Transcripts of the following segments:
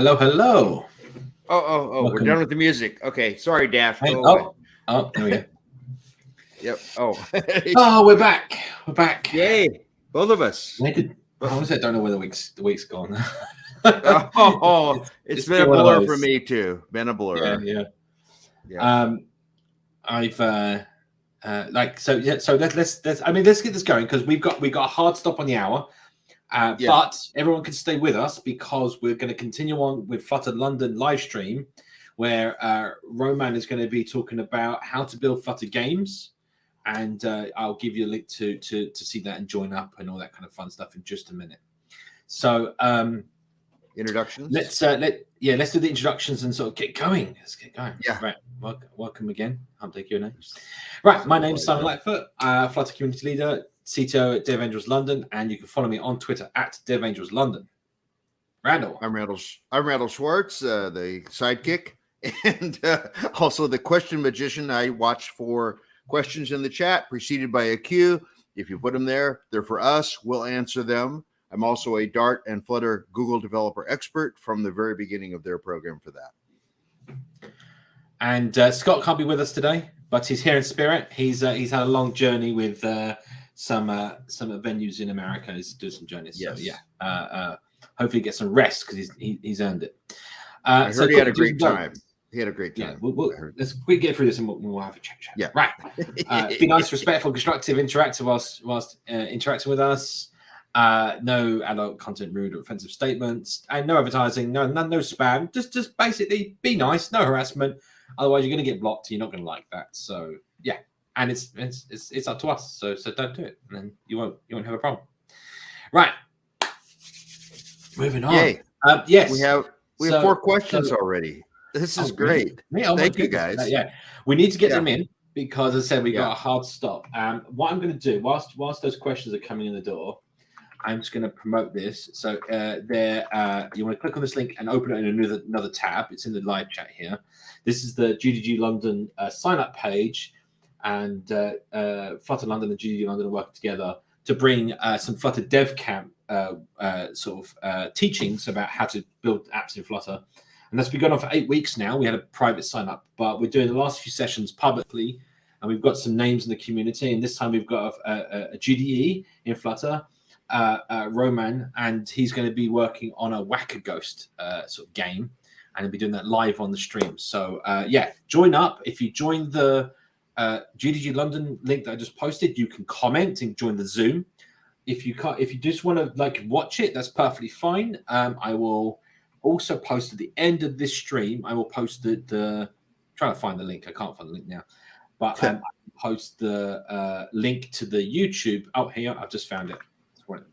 Hello, hello. Oh, we're done with the music. Okay, sorry, Dash. Hey, Go away. there we go. Yep. Oh. Oh, we're back. We're back. Yay. Both of us. How was it? I don't know where the week's gone. It's been a blur for me too. Been a blur. Yeah. I've so let's I mean, let's get this going because we've got a hard stop on the hour. But everyone can stay with us because we're going to continue on with Flutter London live stream, where Roman is going to be talking about how to build Flutter games, and I'll give you a link to see that and join up and all that kind of fun stuff in just a minute. So introductions. Let's do the introductions and sort of get going. Let's get going. Yeah. Right. Welcome again. Humpday Q&A. Right. My name is Simon Lightfoot, Flutter community leader, CTO at DevAngels London, and you can follow me on Twitter at DevAngels London. Randall. I'm Randall Schwartz, the sidekick, and also the question magician. I watch for questions in the chat preceded by a queue. If you put them there, they're for us. We'll answer them. I'm also a Dart and Flutter Google developer expert from the very beginning of their program for that. And Scott can't be with us today, but he's here in spirit. He's had a long journey with some venues in America. He's doing some journeys. Yes. So hopefully get some rest because he's earned it. I heard he had a great time. He had a great time. Yeah, let's get through this and we'll have a chat. Yeah. Right. Be nice, respectful, constructive, interactive whilst interacting with us. No adult content, rude or offensive statements, and no advertising, no spam. Just basically be nice, no harassment. Otherwise, you're going to get blocked. You're not going to like that. So yeah, and it's up to us. So don't do it, and then you won't have a problem. Right. Moving on. Yay. Yes, we have 4 questions already. This is great. Thank you, guys. We need to get them in because, as I said, we got a hard stop. What I'm going to do whilst those questions are coming in the door, I'm just going to promote this. So you want to click on this link and open it in another tab. It's in the live chat here. This is the GDG London sign up page, and Flutter London and GDG London are working together to bring some Flutter Dev Camp teachings about how to build apps in Flutter. And that's been going on for 8 weeks now. We had a private sign up, but we're doing the last few sessions publicly, and we've got some names in the community. And this time we've got a GDE in Flutter, Roman, and he's going to be working on a Whack-A-Ghost sort of game, and he'll be doing that live on the stream. So join up. If you join the GDG London link that I just posted, you can comment and join the Zoom. If you just want to watch it, that's perfectly fine. I will also post at the end of this stream. I will post the trying to find the link. I can't find the link now, but I post the link to the YouTube. Oh, here I've just found it.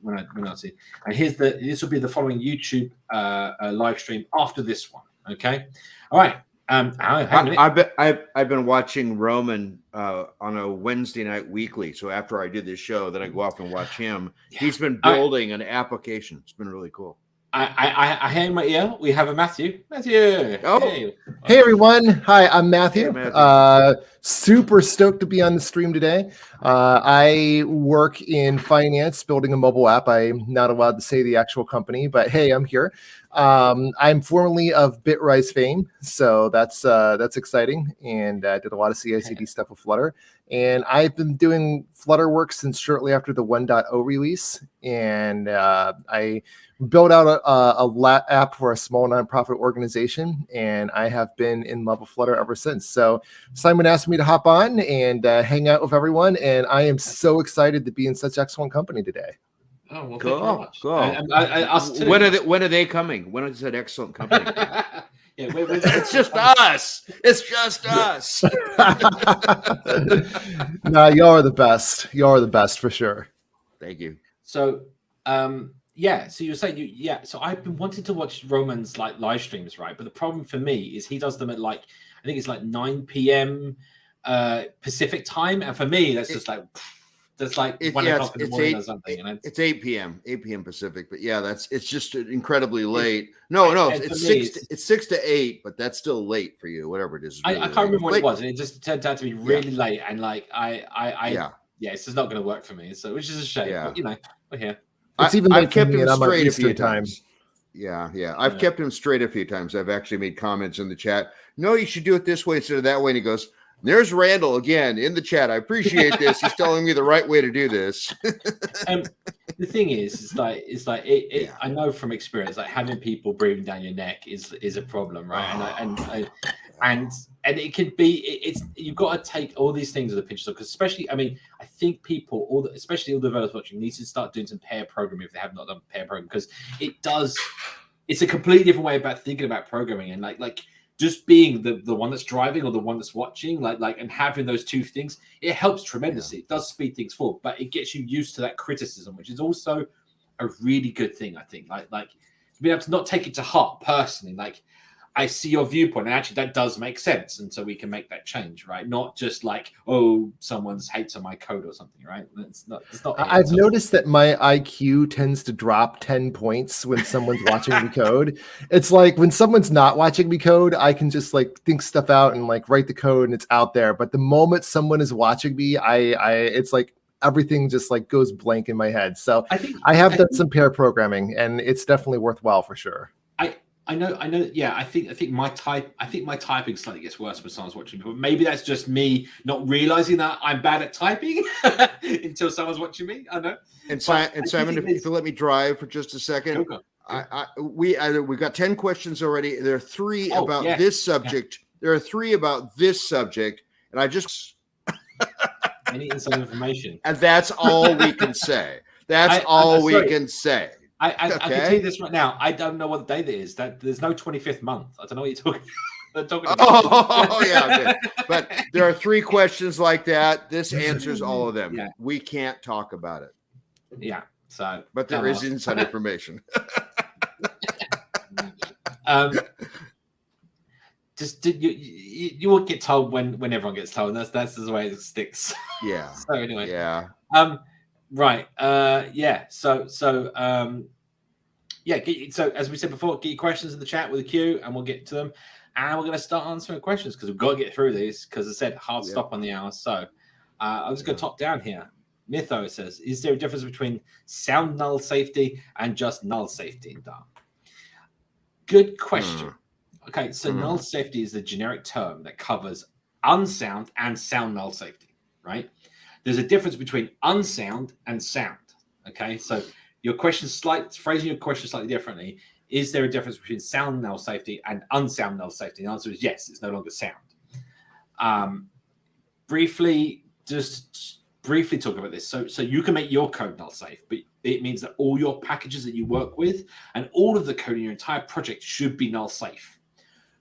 When I see, and this will be the following YouTube live stream after this one. Okay, all right. I've been watching Roman on a Wednesday night weekly. So after I do this show, then I go off and watch him. Yeah. He's been building an application. It's been really cool. I hear in my ear we have a Matthew. Oh, hey everyone! Hi, I'm Matthew. Hey, Matthew. Super stoked to be on the stream today. I work in finance, building a mobile app. I'm not allowed to say the actual company, but hey, I'm here. I'm formerly of Bitrise fame, so that's exciting. And I did a lot of CI/CD stuff with Flutter. And I've been doing Flutter work since shortly after the 1.0 release. And I built out a app for a small nonprofit organization, and I have been in love with Flutter ever since. So Simon asked me to hop on and hang out with everyone, and I am so excited to be in such excellent company today. Oh, well, cool. Cool. When are they coming? When is that excellent company? It's just us. It's just us. No, y'all are the best. Y'all are the best for sure. Thank you. So, so you're saying so I've been wanting to watch Roman's live streams, right? But the problem for me is he does them at I think it's 9 p.m. Pacific time, and for me that's just that's 1 o'clock in the morning or something. It's 8 p.m. Pacific, but it's just incredibly late. No, it's 6 to 8, but that's still late for you. Whatever it is. Really I can't remember what it was, and it just turned out to be really late, and it's just not going to work for me. So which is a shame. Yeah. But we're here. It's even I've kept him straight a few times. Yeah. I've kept him straight a few times. I've actually made comments in the chat. No, you should do it this way instead of that way. And he goes, "There's Randall again in the chat. I appreciate this. He's telling me the right way to do this." The thing is like I know from experience, like having people breathing down your neck is a problem, right? And it can be it's you've got to take all these things with a pinch of salt, because especially, I mean, I think people, especially all the developers watching, need to start doing some pair programming if they have not done pair programming, because it's a completely different way about thinking about programming, and like just being the one that's driving or the one that's watching, like and having those two things, it helps tremendously. It does speed things forward, but it gets you used to that criticism, which is also a really good thing, I think. Like to be able to not take it to heart personally, like I see your viewpoint, and actually that does make sense, and so we can make that change, right? Not just like, oh, someone's hates on my code or something, right? It's not. I've noticed that my IQ tends to drop 10 points when someone's watching me code. It's like when someone's not watching me code, I can just like think stuff out and like write the code and it's out there. But the moment someone is watching me, it's like everything just like goes blank in my head. So I have done some pair programming, and it's definitely worthwhile for sure. I know. Yeah, I think my typing slightly gets worse when someone's watching me, but maybe that's just me not realizing that I'm bad at typing until someone's watching me. I know. And Simon, if you let me drive for just a second, we got 10 questions already. There are 3 about this subject. There are 3 about this subject, and I just I need some information, and that's all we can say. That's all we can say. I can tell you this right now. I don't know what the date it is. That there's no 25th month. I don't know what you're talking about. Oh, yeah. But there are 3 questions like that. This answers all of them. Yeah. We can't talk about it. Yeah. So, but there is inside information. Just you won't get told when everyone gets told. That's the way it sticks. Yeah. So anyway. Yeah. Right. So as we said before, get your questions in the chat with a Q, and we'll get to them. And we're going to start answering questions because we've got to get through these, because I said hard stop on the hour. So I'm just going to top down here. Mtho says, is there a difference between sound null safety and just null safety in Dart? Good question. Okay, so null safety is the generic term that covers unsound and sound null safety, right? There's a difference between unsound and sound. Okay, so phrasing your question slightly differently. Is there a difference between sound null safety and unsound null safety? The answer is yes. It's no longer sound. Briefly talk about this. So you can make your code null safe, but it means that all your packages that you work with and all of the code in your entire project should be null safe.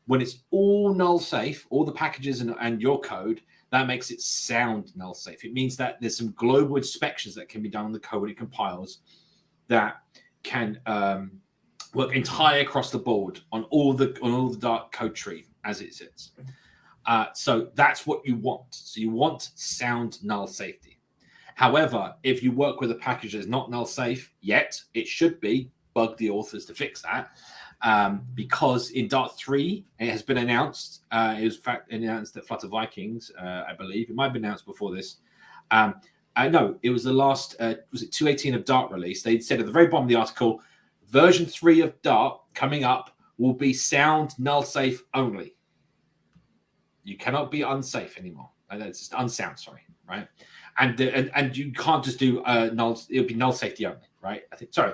When it's all null safe, all the packages and your code, that makes it sound null safe. It means that there's some global inspections that can be done on the code when it compiles that can work entirely across the board on all the Dart code tree as it sits. So that's what you want. So you want sound null safety. However, if you work with a package that's not null safe yet, it should be. Bug the authors to fix that. Because in Dart 3, it has been announced. It was in fact announced that Flutter Vikings, I believe, it might have been announced before this. No, it was the last, was it 218 of Dart release? They said at the very bottom of the article, version 3 of Dart coming up will be sound null safe only. You cannot be unsafe anymore. It's just unsound, sorry, right? And you can't just do null. It'll be null safety only, right? I think. Sorry,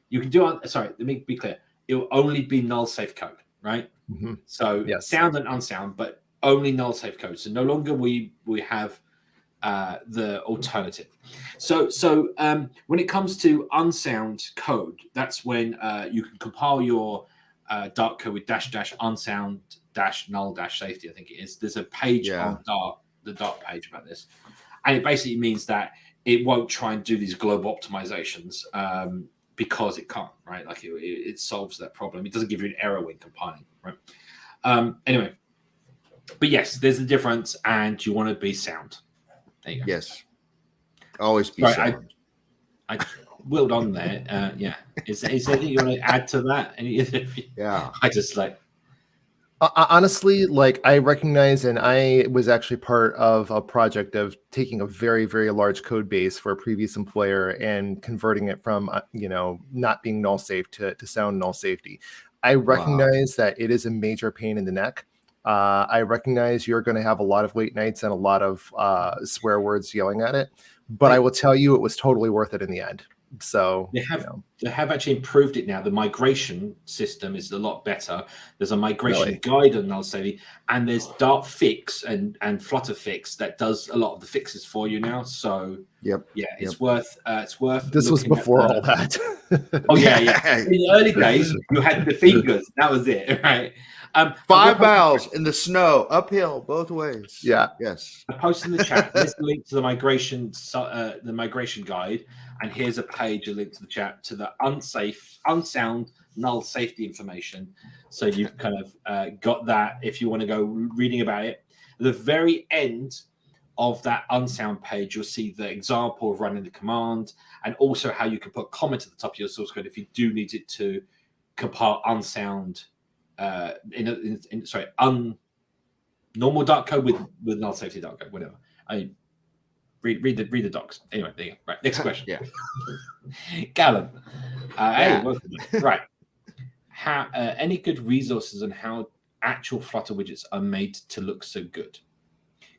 you can do. Sorry, let me be clear. It will only be null safe code, right? Mm-hmm. So sound and unsound, but only null safe code. So no longer we have the alternative. So when it comes to unsound code, that's when you can compile your Dart code with -- unsound -null -safety. I think it is. There's a page on Dart, the Dart page about this, and it basically means that it won't try and do these global optimizations because it can't, right? Like it solves that problem. It doesn't give you an error when compiling, right? Anyway, but yes, there's a difference, and you want to be sound. There you go. Yes, always be sound. I willed on there. Yeah, is there anything you want to add to that? Yeah, I just like. Honestly, like I recognize, and I was actually part of a project of taking a very, very large code base for a previous employer and converting it from, not being null safe to sound null safety. I recognize that it is a major pain in the neck. I recognize you're going to have a lot of late nights and a lot of swear words yelling at it, but I will tell you it was totally worth it in the end. So they have actually improved it now. The migration system is a lot better. There's a migration guide on null safety, and there's dartz Flutter fix that does a lot of the fixes for you now. So it's worth This was before all that. Oh yeah. In the early days, you had the fingers. That was it, right? 5 miles in the snow, uphill both ways. Yeah. Yes. I posted in the chat. There's a link to the migration guide, and here's a page, a link to the chat to the unsound null safety information. So you've kind of got that if you want to go reading about it. At the very end of that unsound page, you'll see the example of running the command, and also how you can put a comment at the top of your source code if you do need it to compile unsound. Normal dark code with null safety dark code, whatever. I read the docs. Anyway, there you go. Right, next question. Calan. Hey, welcome. Right. Any good resources on how actual Flutter widgets are made to look so good?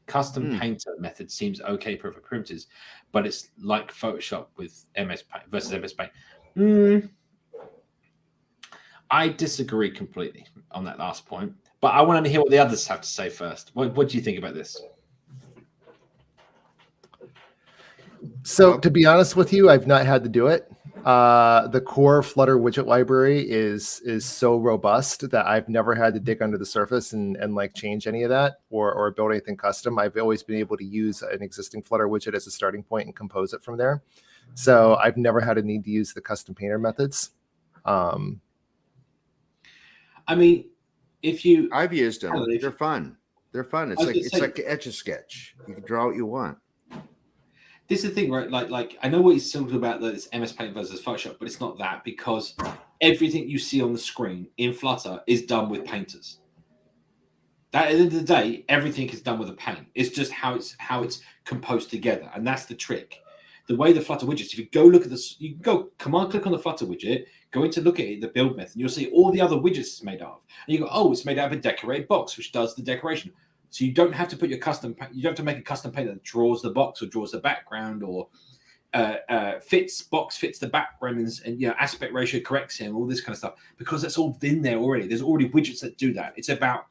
CustomPainter method seems okay for primitives, but it's like Photoshop with MS Paint versus MS Paint. I disagree completely on that last point, but I want to hear what the others have to say first. What do you think about this? So to be honest with you, I've not had to do it. The core Flutter widget library is so robust that I've never had to dig under the surface and like change any of that or build anything custom. I've always been able to use an existing Flutter widget as a starting point and compose it from there. So I've never had a need to use the CustomPainter methods. I mean, I've used them. They're fun. They're fun. It's like Etch-a-Sketch. You can draw what you want. This is the thing, right? Like I know what he's talking about, that it's MS Paint versus Photoshop, but it's not that, because everything you see on the screen in Flutter is done with painters. That, at the end of the day, everything is done with a paint. It's just how it's composed together, and that's the trick. The way the Flutter widgets, if you go look at this, you can go command click on the Flutter widget, go into look at it, the build method, and you'll see all the other widgets it's made of. And you go, oh, it's made out of a decorated box, which does the decoration. So you don't have to put your you don't have to make a custom paint that draws the box or draws the background or fits the background and aspect ratio corrects it and all this kind of stuff, because that's all in there already. There's already widgets that do that. It's about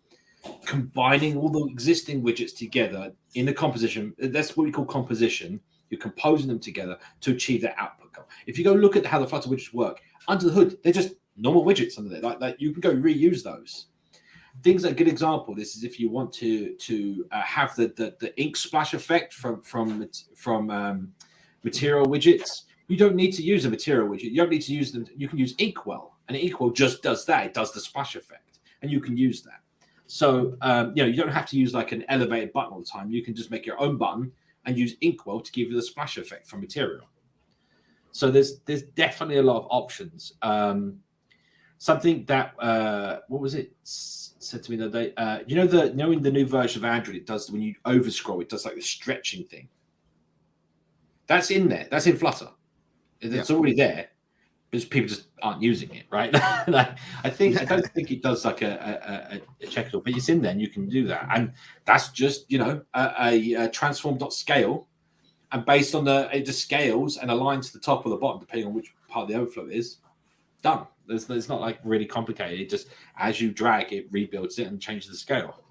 combining all the existing widgets together in the composition. That's what we call composition. You're composing them together to achieve that output goal. If you go look at how the Flutter widgets work, under the hood, they're just normal widgets under there. Like you can go reuse those. Things like a good example. This is if you want to have the ink splash effect from material widgets. You don't need to use a material widget. You don't need to use them. You can use Inkwell, and Inkwell just does that. It does the splash effect, and you can use that. So you don't have to use like an elevated button all the time. You can just make your own button and use Inkwell to give you the splash effect from material. So there's definitely a lot of options. Something that what was it said to me the other day? In the new version of Android, it does, when you overscroll, it does like the stretching thing. That's in there. That's in Flutter. It's already there, because people just aren't using it, right? I don't think it does like a check, but it's in there, and you can do that. And that's just a transform.scale, and based on the scales and align to the top or the bottom, depending on which part of the overflow it is, done. It's not like really complicated. It just, as you drag, it rebuilds it and changes the scale.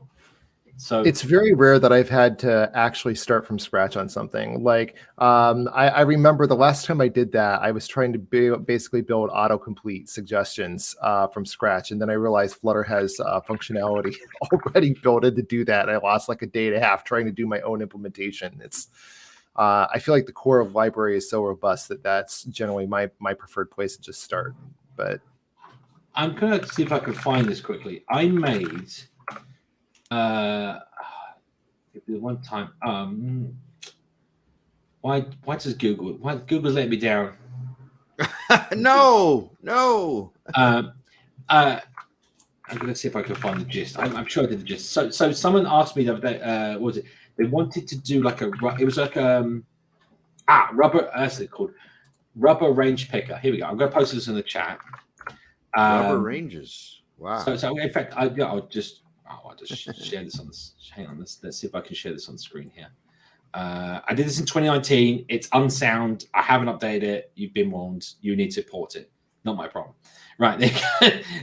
So it's very rare that I've had to actually start from scratch on something. Like I remember the last time I did that, I was trying to basically build autocomplete suggestions from scratch, and then I realized Flutter has functionality already built in to do that. I lost like a day and a half trying to do my own implementation. It's I feel like the core of library is so robust that that's generally my preferred place to just start. But I'm going to see if I can find this quickly. I made one time. Why does Google? Why Google's letting me down? No. I'm going to see if I can find the gist. I'm sure I did the gist. So someone asked me the other day, what was it? They wanted to do like it was like rubber, that's it called, rubber range picker. Here we go. I'm going to post this in the chat. Rubber ranges. Wow. So in fact, I'll just share this on this. Hang on, let's see if I can share this on the screen here. I did this in 2019. It's unsound. I haven't updated it. You've been warned. You need to port it. Not my problem. Right.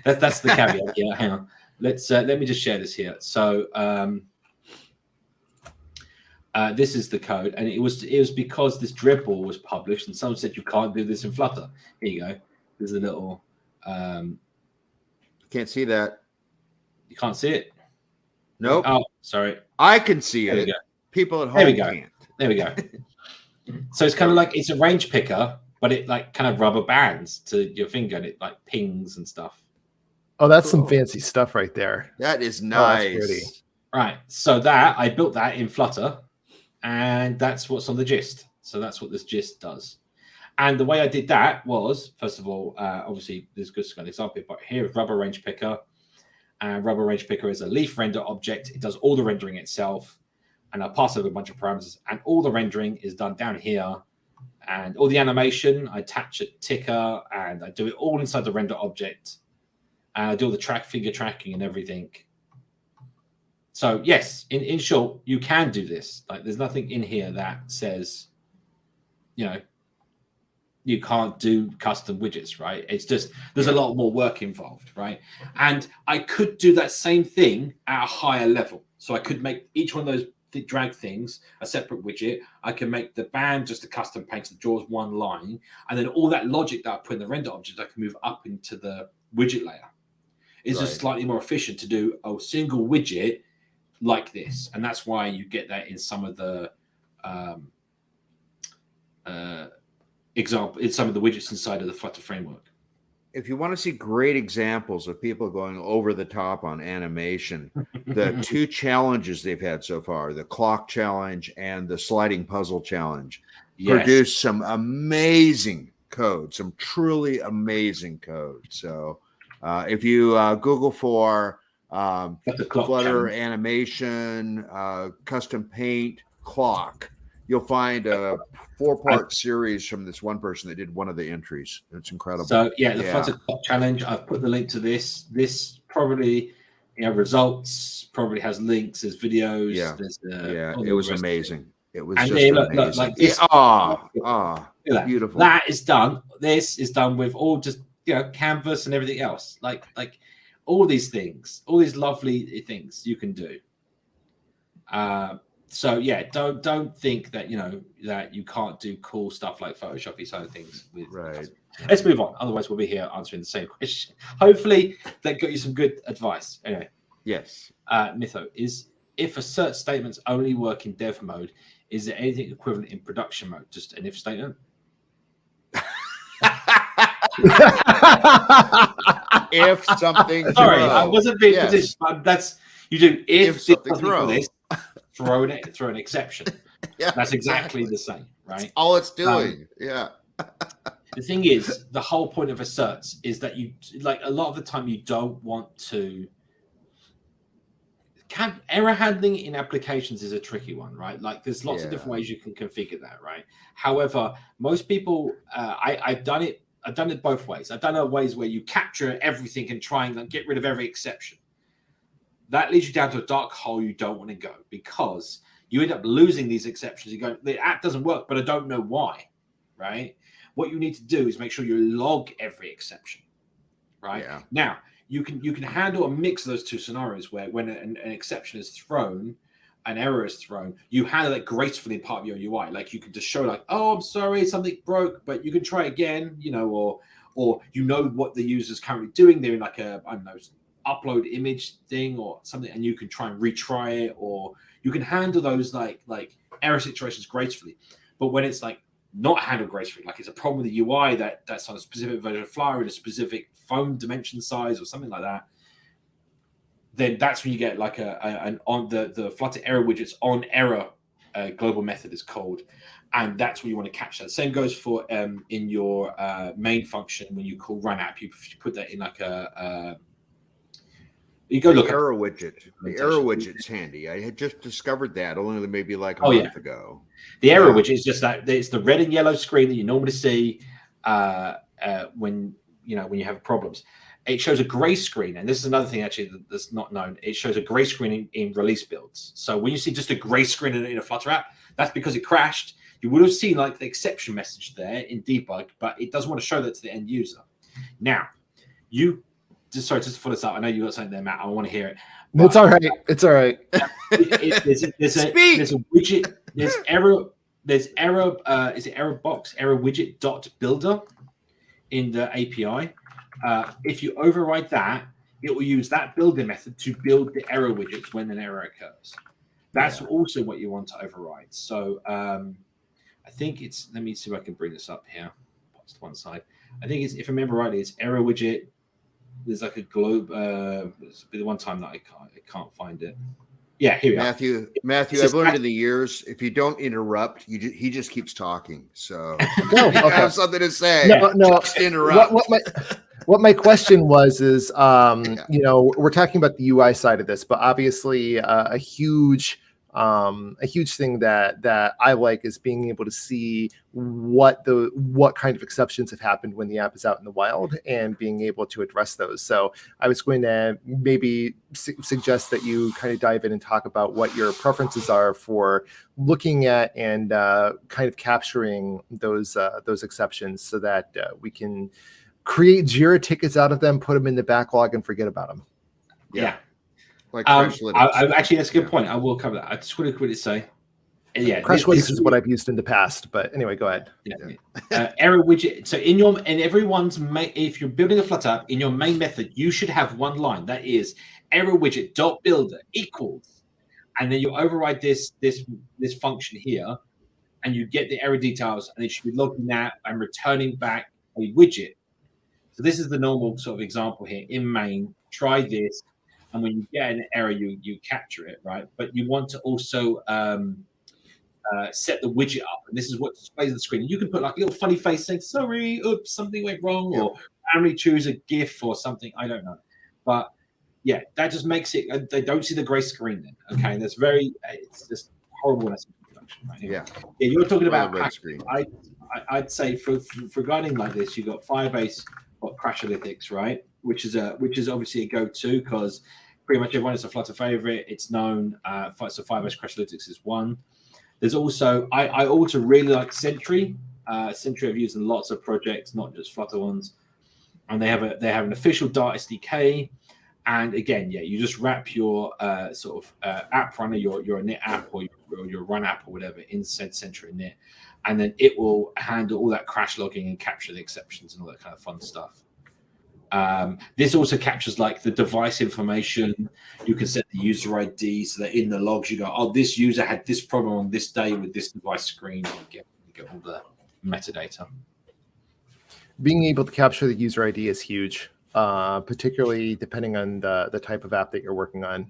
That's the caveat here. Hang on. Let me just share this here. So this is the code, and it was because this dribble was published, and someone said you can't do this in Flutter. Here you go. There's a little. Can't see that. You can't see it. Nope. Oh, sorry. I can see There it. we go. People at home There we go. can't. There we go. So it's kind of like it's a range picker, but it like kind of rubber bands to your finger, and it like pings and stuff. Oh, that's some fancy stuff right there. That is Oh, nice. that's pretty. Right. So I built that in Flutter, and that's what's on the gist. So that's what this gist does. And the way I did that was, first of all, obviously there's just an example, but here is rubber range picker. And rubber range picker is a leaf render object. It does all the rendering itself. And I pass over a bunch of parameters, and all the rendering is done down here. And all the animation, I attach a ticker, and I do it all inside the render object. And I do all the finger tracking and everything. So yes, in short, you can do this. Like there's nothing in here that says, you can't do custom widgets, right? It's just there's a lot more work involved, right? And I could do that same thing at a higher level. So I could make each one of those drag things a separate widget. I can make the band just a custom paint that draws one line, and then all that logic that I put in the render object, I can move up into the widget layer. It's just slightly more efficient to do a single widget like this, and that's why you get that in some of the example in some of the widgets inside of the Flutter framework. If you want to see great examples of people going over the top on animation, the two challenges they've had so far, the clock challenge and the sliding puzzle challenge, produce some amazing code, some truly amazing code. So if you Google for Flutter animation, custom paint, clock, you'll find a 4-part series from this one person that did one of the entries. It's incredible. So the Flutter Clock Challenge, I've put the link to this. This probably, results, probably has links, there's videos. Yeah, there's, it was amazing. It was and just look, amazing. like this, Beautiful. That is done. This is done with all just canvas and everything else. Like all these things, all these lovely things you can do. So don't think that that you can't do cool stuff like Photoshop side of things. Right. Let's move on. Otherwise, we'll be here answering the same question. Hopefully, that got you some good advice. Anyway. Yes. Mtho, if assert statements only work in dev mode, is there anything equivalent in production mode? Just an if statement. If something. Sorry, I wasn't being positioned. But that's you do. If something this, throw an exception. That's exactly the same, right? That's all it's doing. The thing is, the whole point of asserts is that you a lot of the time you don't want to. Error handling in applications is a tricky one, right? Like there's lots of different ways you can configure that, right? However, most people, I've done it both ways. I've done it ways where you capture everything and try and get rid of every exception. That leads you down to a dark hole you don't want to go because you end up losing these exceptions. You go, the app doesn't work, but I don't know why, right? What you need to do is make sure you log every exception, right? Yeah. Now, you can handle a mix of those two scenarios where when an exception is thrown, an error is thrown, you handle it gracefully in part of your UI. Like you can just show like, oh, I'm sorry, something broke, but you can try again, or what the user's currently doing. They're in like a, I don't know, upload image thing or something, and you can try and retry it, or you can handle those like error situations gracefully. But when it's like not handled gracefully, like it's a problem with the UI that's on a specific version of Flyer in a specific phone dimension size or something like that, then that's when you get like an on the Flutter error widgets on error global method is called, and that's where you want to catch that. Same goes for in your main function when you call run app, you put that in like You go look arrow widget. The arrow widget's handy. I had just discovered that only maybe like a month ago. The arrow widget is just that it's the red and yellow screen that you normally see when you have problems. It shows a gray screen, and this is another thing actually that's not known. It shows a gray screen in release builds. So when you see just a gray screen in a Flutter app, that's because it crashed. You would have seen like the exception message there in debug, but it doesn't want to show that to the end user. Now, just to follow this up. I know you got something there, Matt. I want to hear it. It's all right. It's all right. There's a widget. There's error. Is it error box error widget dot builder in the API? If you override that, it will use that builder method to build the error widgets when an error occurs. That's also what you want to override. So I think it's. Let me see if I can bring this up here. What's to one side? I think it's. If I remember rightly, it's error widget. There's like a globe. It's been the one time that I can't find it. Yeah, here we are. Matthew, I've learned in the years, if you don't interrupt, he just keeps talking. So I have something to say. No, just interrupt. What my question was is, we're talking about the UI side of this, but obviously a huge thing that I like is being able to see what kind of exceptions have happened when the app is out in the wild and being able to address those. So I was going to maybe suggest that you kind of dive in and talk about what your preferences are for looking at and kind of capturing those exceptions so that we can create JIRA tickets out of them, put them in the backlog, and forget about them. Yeah. Like actually, that's a good point. I will cover that. I just want to quickly say, Crashlytics is what I've used in the past, but anyway, go ahead. Error widget. So if you're building a Flutter app in your main method, you should have one line that is error widget dot builder equals, and then you override this function here, and you get the error details, and it should be logging that and returning back a widget. So this is the normal sort of example here in main. Try this. And when you get an error, you capture it, right? But you want to also set the widget up, and this is what displays on the screen. You can put like a little funny face saying, "Sorry, oops, something went wrong," or randomly choose a GIF or something. I don't know, but yeah, that just makes it. They don't see the gray screen then. Okay, that's it's just horrible. Right? Yeah, you're talking about red screen. I'd say for regarding like this, you got Firebase or Crashlytics, right? Which is obviously a go-to because pretty much everyone is a Flutter favorite. It's known. So Firebase Crashlytics is one. There's also I also really like Sentry. Sentry I've used in lots of projects, not just Flutter ones. And they have an official Dart SDK. And again, you just wrap your sort of app runner, your init app or your run app or whatever inside Sentry init, and then it will handle all that crash logging and capture the exceptions and all that kind of fun stuff. This also captures like the device information. You can set the user ID so that in the logs you go, oh, this user had this problem on this day with this device screen. You get all the metadata. Being able to capture the user ID is huge, particularly depending on the type of app that you're working on.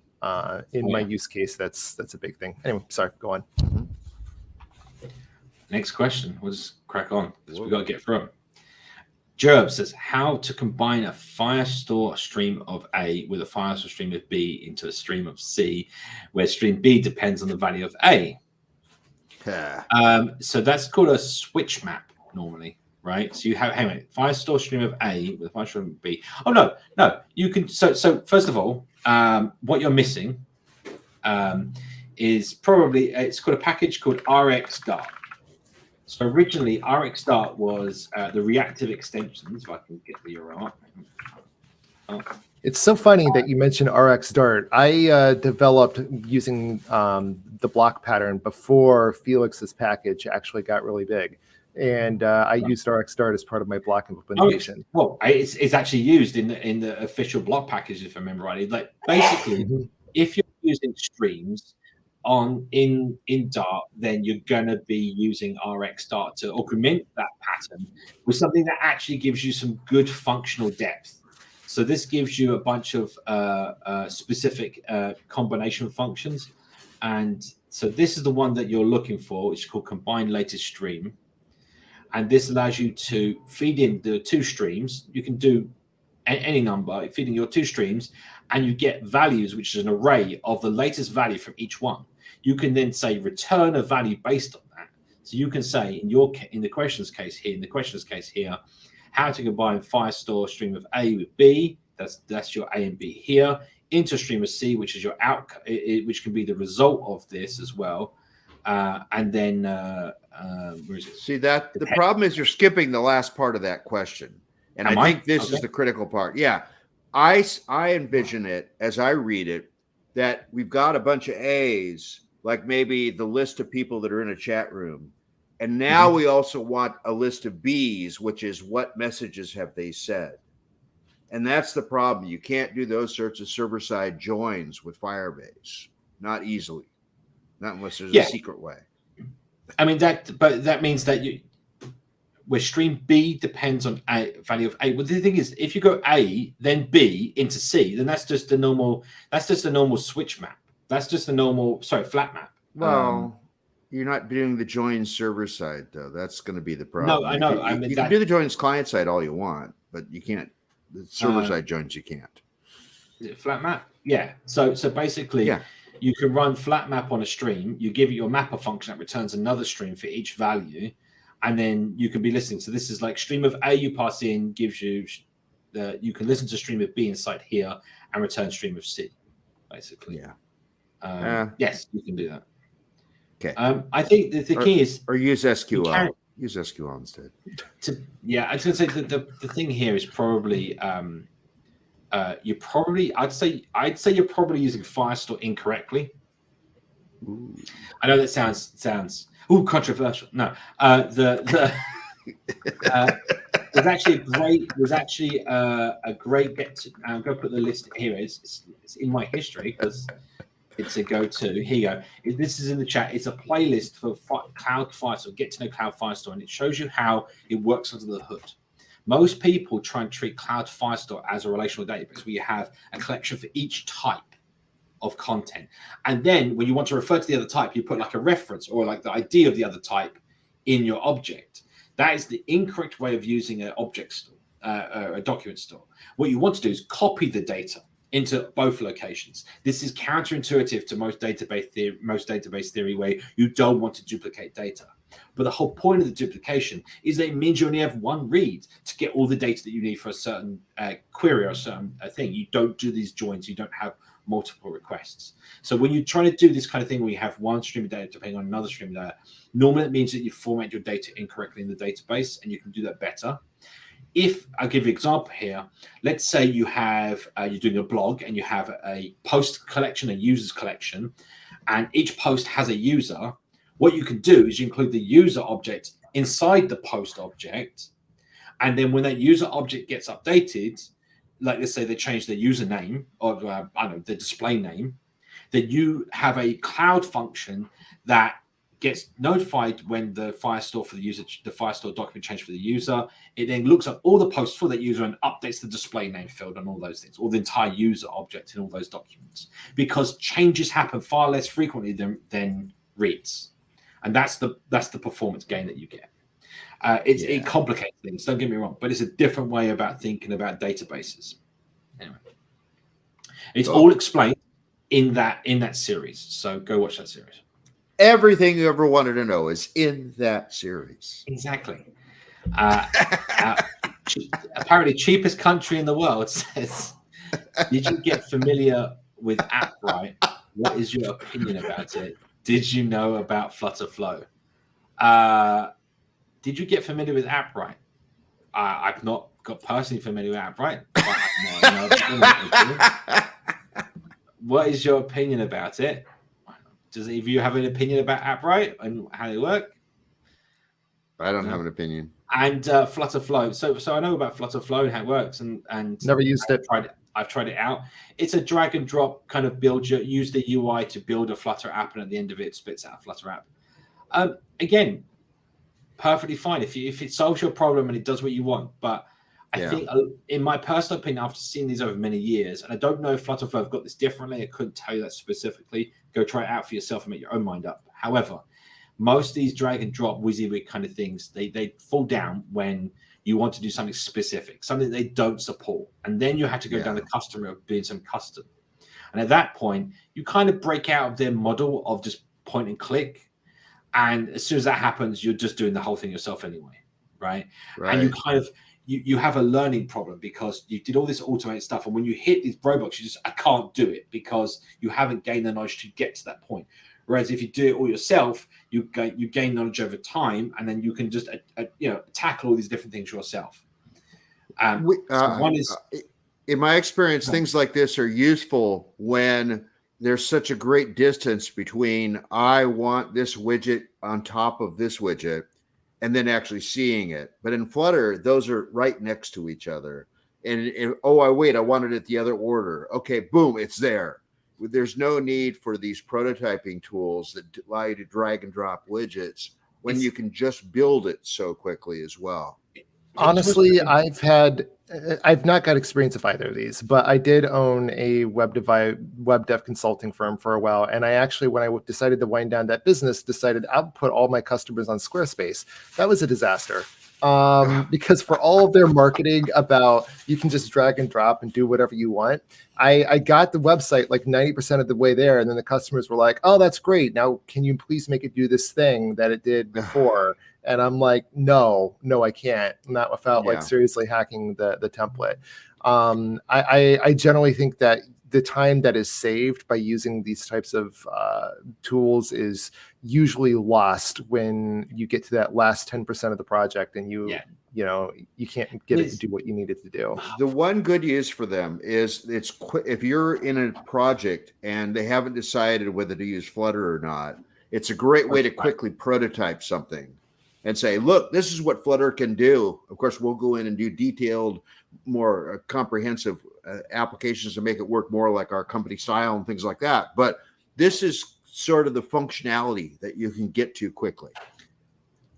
In my use case, that's a big thing. Anyway, sorry, go on. Next question. We'll just crack on because we've got to get through them. Jerbs says how to combine a firestore stream of A with a firestore stream of B into a stream of C, where stream B depends on the value of A. So that's called a switch map normally, right? So you have firestore stream of A with a firestore stream of B. Oh no, you can. So first of all, what you're missing is probably it's called a package called RxDart. So originally, RxDart was the reactive extensions. If I can get the URL. It's so funny that you mentioned RxDart. I developed using the block pattern before Felix's package actually got really big. And I used RxDart as part of my block implementation. It's actually used in the official block package, if I remember rightly. Like basically, if you're using streams in Dart, then you're going to be using RxDart to augment that pattern with something that actually gives you some good functional depth. So this gives you a bunch of specific combination functions. And so this is the one that you're looking for, which is called combine latest stream. And this allows you to feed in the two streams. You can do any number, feeding your two streams, and you get values, which is an array of the latest value from each one. You can then say return a value based on that. So you can say in the questions case here, how to combine firestore stream of A with B. That's your A and B here. Into stream of C, which is your outcome, which can be the result of this as well. And then where is it? See that the problem is you're skipping the last part of that question, and I think this is the critical part. Yeah, I envision it as I read it that we've got a bunch of A's, like maybe the list of people that are in a chat room, and now we also want a list of B's, which is what messages have they said. And that's the problem. You can't do those sorts of server-side joins with Firebase. Not easily. Not unless there's a secret way. I mean, that means that where stream B depends on a value of A. Well, the thing is, if you go A, then B into C, then that's just a normal switch map. That's just a normal, flat map. Well, you're not doing the joins server-side, though. That's going to be the problem. No, I know. You can do the joins client-side all you want, but you can't. The server-side joins you can't. Is it flat map? Yeah. So basically, you can run flat map on a stream. You give it your mapper function that returns another stream for each value, and then you can be listening. So this is like stream of A you pass in gives you you can listen to stream of B inside here and return stream of C, basically. Yes, you can do that. Okay. I think the key is use SQL. Use SQL instead. I was going to say the thing here is probably I'd say you're probably using Firestore incorrectly. Ooh. I know that sounds controversial. No, there's actually a great get to. I'm going to put the list here. It's in my history because it's a go-to. Here you go. This is in the chat. It's a playlist for Cloud Firestore, get to know Cloud Firestore, and it shows you how it works under the hood. Most people try and treat Cloud Firestore as a relational database where you have a collection for each type of content. And then when you want to refer to the other type, you put like a reference or like the ID of the other type in your object. That is the incorrect way of using an object store, a document store. What you want to do is copy the data into both locations. This is counterintuitive to most database theory where you don't want to duplicate data. But the whole point of the duplication is that it means you only have one read to get all the data that you need for a certain query or a certain thing. You don't do these joins. You don't have multiple requests. So when you're trying to do this kind of thing where you have one stream of data depending on another stream of data, normally it means that you format your data incorrectly in the database, and you can do that better. If I'll give you an example here, let's say you have you're doing a blog and you have a post collection, a users collection, and each post has a user. What you can do is you include the user object inside the post object, and then when that user object gets updated, like let's say they change their username or the display name, then you have a cloud function that gets notified when the Firestore for the user, the Firestore document changed for the user. It then looks at all the posts for that user and updates the display name field and all those things, or the entire user object in all those documents, because changes happen far less frequently than reads, and that's the performance gain that you get. It complicates things. Don't get me wrong, but it's a different way about thinking about databases. Anyway, it's all explained in that series. So go watch that series. Everything you ever wanted to know is in that series. Exactly. Apparently, cheapest country in the world says, "Did you get familiar with Appwrite? What is your opinion about it? Did you know about Flutter Flow? Did you get familiar with Appwrite? I've not got personally familiar with Appwrite. What is your opinion about it? Does either of you have an opinion about Appwrite and how they work? I don't have an opinion. And Flutter Flow. So I know about Flutter Flow and how it works, and never used it. I've tried it out. It's a drag and drop kind of build. Use the UI to build a Flutter app, and at the end of it, spits out a Flutter app. Again, perfectly fine if it solves your problem and it does what you want. But I think, in my personal opinion, after seeing these over many years, and I don't know if Flutter Flow have got this differently, I couldn't tell you that specifically. Go try it out for yourself and make your own mind up. However, most of these drag and drop WYSIWYG kind of things, they fall down when you want to do something specific, something they don't support. And then you have to go down the Yeah. custom route of doing some custom. And at that point, you kind of break out of their model of just point and click. And as soon as that happens, you're just doing the whole thing yourself anyway, right? And you kind of, you have a learning problem because you did all this automated stuff. And when you hit these roadblocks, you just, I can't do it because you haven't gained the knowledge to get to that point. Whereas if you do it all yourself, you gain knowledge over time, and then you can just tackle all these different things yourself. One is, in my experience, things like this are useful when there's such a great distance between I want this widget on top of this widget and then actually seeing it. But in Flutter, those are right next to each other. And I wanted it the other order. Okay, boom, it's there. There's no need for these prototyping tools that allow you to drag and drop widgets when you can just build it so quickly as well. Honestly, I've not got experience of either of these, but I did own a web dev consulting firm for a while. And I actually, when I decided to wind down that business, decided I'll put all my customers on Squarespace. That was a disaster. Because for all of their marketing about you can just drag and drop and do whatever you want, I got the website like 90% of the way there, and then the customers were like, "Oh, that's great. Now can you please make it do this thing that it did before?" And I'm like, "No, I can't." Not without like seriously hacking the template. I generally think that the time that is saved by using these types of tools is usually lost when you get to that last 10% of the project and you can't get it to do what you need it to do. The one good use for them is it's quick. If you're in a project and they haven't decided whether to use Flutter or not, it's a great way to quickly prototype something and say, look, this is what Flutter can do. Of course, we'll go in and do detailed, more comprehensive applications to make it work more like our company style and things like that. But this is sort of the functionality that you can get to quickly.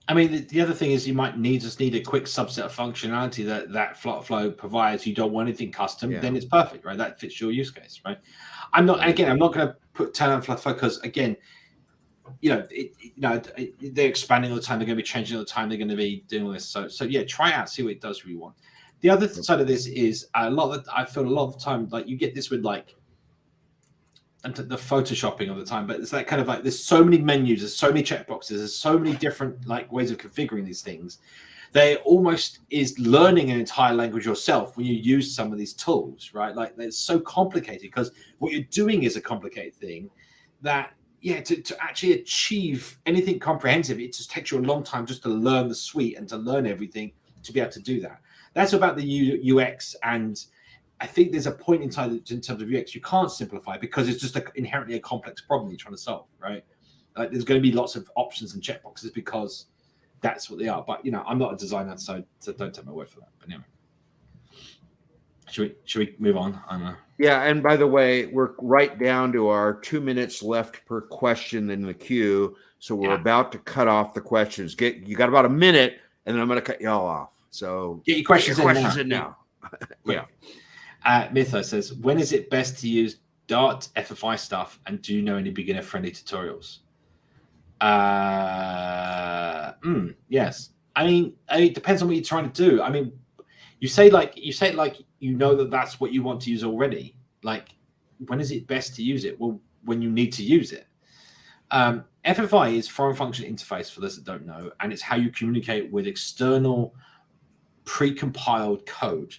I mean, the other thing is you might just need a quick subset of functionality that Flutter Flow provides. You don't want anything custom, then it's perfect, right? That fits your use case, right? I'm not going to turn on Flutter Flow because, again, they're expanding all the time. They're going to be changing all the time. They're going to be doing all this. So yeah, try it out, see what it does for you want. The other side of this is I feel a lot of the time, like you get this with like the photoshopping of the time, but it's that kind of like there's so many menus, there's so many checkboxes, there's so many different like ways of configuring these things. They almost is learning an entire language yourself when you use some of these tools, right? Like it's so complicated because what you're doing is a complicated thing that to actually achieve anything comprehensive, it just takes you a long time just to learn the suite and to learn everything to be able to do that. That's about the UX, and I think there's a point in time in terms of UX you can't simplify because it's just inherently a complex problem you're trying to solve, right? Like there's going to be lots of options and checkboxes because that's what they are. But I'm not a designer, so don't take my word for that. But anyway, should we move on? I don't know. Yeah, and by the way, we're right down to our 2 minutes left per question in the queue, so we're about to cut off the questions. You got about a minute, and then I'm going to cut you all off. So get your questions in now. Yeah. Mtho says, when is it best to use Dart FFI stuff, and do you know any beginner-friendly tutorials? Yes. I mean, it depends on what you're trying to do. I mean, you say that's what you want to use already. Like, when is it best to use it? Well, when you need to use it. FFI is foreign function interface for those that don't know, and it's how you communicate with external pre-compiled code.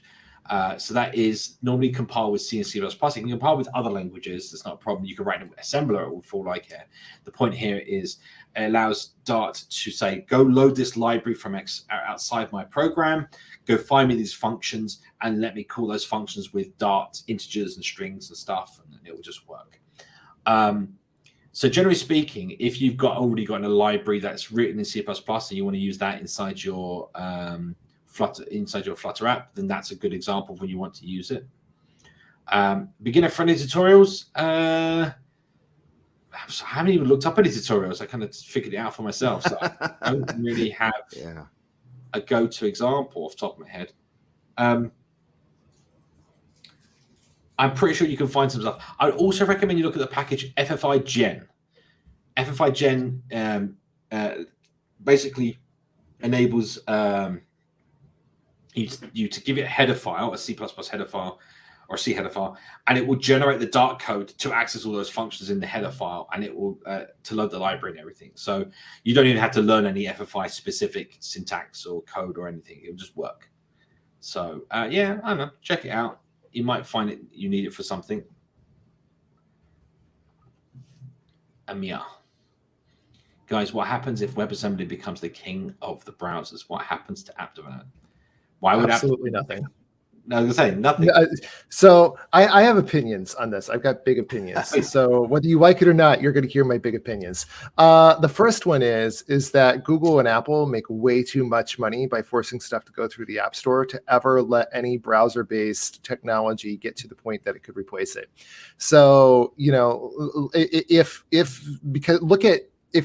So that is normally compiled with C and C++. It can compile with other languages. That's not a problem. You can write an assembler. It will fall like here. The point here is it allows Dart to say, go load this library from outside my program. Go find me these functions and let me call those functions with Dart integers and strings and stuff, and it will just work. So generally speaking, if you've already got a library that's written in C++ and you want to use that inside your Flutter app, then that's a good example of when you want to use it. Beginner-friendly tutorials. I haven't even looked up any tutorials. I kind of figured it out for myself, so I don't really have a go-to example off the top of my head. I'm pretty sure you can find some stuff. I also recommend you look at the package FFI Gen. FFI Gen basically enables you to give it a header file, a C++ header file or a C header file, and it will generate the Dart code to access all those functions in the header file, and it will to load the library and everything. So you don't even have to learn any FFI specific syntax or code or anything. It'll just work. So yeah, I don't know. Check it out. You might find you need it for something. Amir. Guys, what happens if WebAssembly becomes the king of the browsers? What happens to app development? Why would absolutely nothing? No, I was going to say nothing. So I have opinions on this. I've got big opinions. So whether you like it or not, you're going to hear my big opinions. The first one is that Google and Apple make way too much money by forcing stuff to go through the App Store to ever let any browser-based technology get to the point that it could replace it. So, you know, if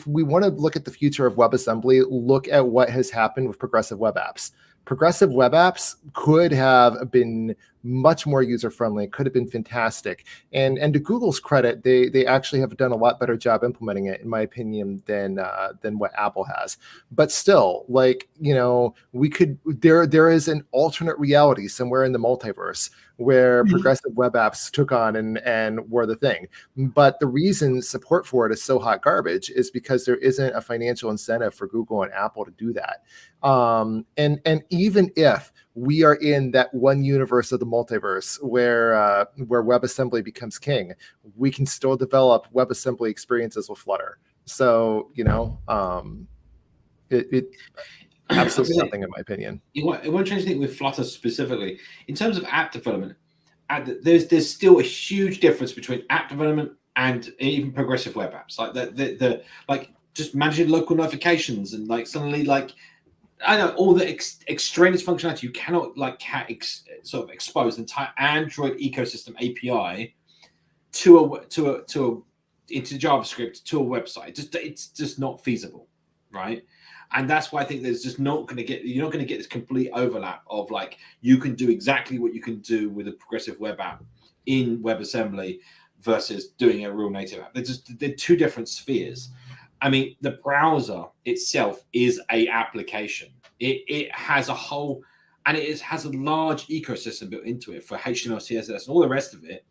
we want to look at the future of WebAssembly, look at what has happened with progressive web apps. Progressive web apps could have been much more user-friendly, could have been fantastic. And to Google's credit, they actually have done a lot better job implementing it, in my opinion, than what Apple has. But still, like, you know, there is an alternate reality somewhere in the multiverse where progressive web apps took on and were the thing. But the reason support for it is so hot garbage is because there isn't a financial incentive for Google and Apple to do that. And even if we are in that one universe of the multiverse where WebAssembly becomes king, we can still develop WebAssembly experiences with Flutter. So, you know, it absolutely nothing in my opinion. It won't change anything with Flutter specifically. In terms of app development, there's still a huge difference between app development and even progressive web apps. Like the like just managing local notifications and like suddenly like I know all the extraneous functionality you cannot like sort of expose the entire Android ecosystem API into JavaScript to a website. It's just not feasible, right? And that's why I think there's just you're not going to get this complete overlap of like you can do exactly what you can do with a progressive web app in WebAssembly versus doing a real native app. They're two different spheres. I mean, the browser itself is a application. It has a whole, and it has a large ecosystem built into it for HTML, CSS, and all the rest of it.